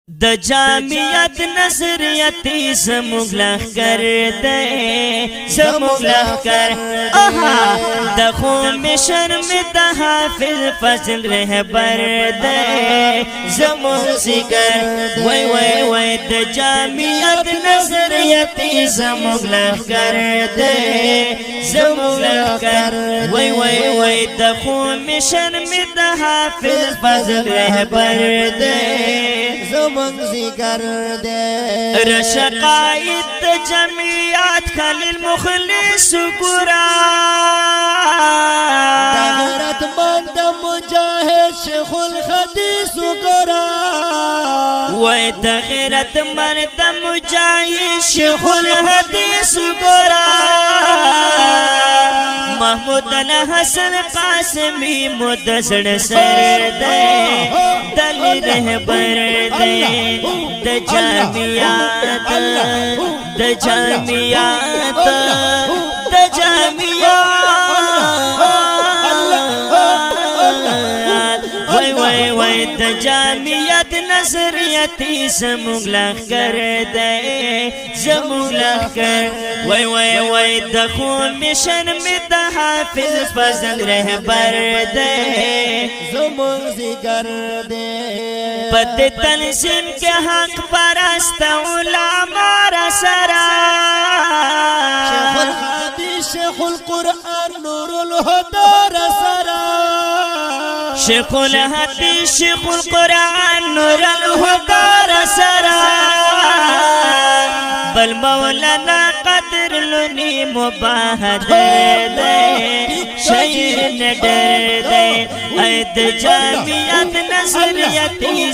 د جامعیت نظریتی زموږ لښکر دی زموږ لښکر د خومیشن مې د حافظ فضل رهبر دی زموږ ذکر وای وای وای د جامعیت نظریتی زموږ لښکر دی زموږ لښکر وای وای وای د خومیشن مې د حافظ فضل رهبر دی زمن ذکر دے رشقائد جمعیات خلیل مخلص گرا غیرت مند مجاہد شیخ الحدیث گرا وی غیرت مند مجاہد شیخ الحدیث گرا محمود حسن قاسمی مدزر سر دے دل رہبر دے د جامعیات د جامعیات د جامعیات وای وای وای د جامعیت نظریتی زموږ لښکر دی زموږ لښکر وای وای وای د خومیشن مې د حافظ فضل رهبر دی زمن ذکر دے پد تنظیم کے حق پرست علماء رسرا شیخ الحدیث شیخ القرآن نور الہدى رسرا شیخ الحدیث شیخ القرآن نور الہدى رسرا بل مولانا قدر لنی مباہدر دے شیر نڈر دے اید جامعیت نظریتی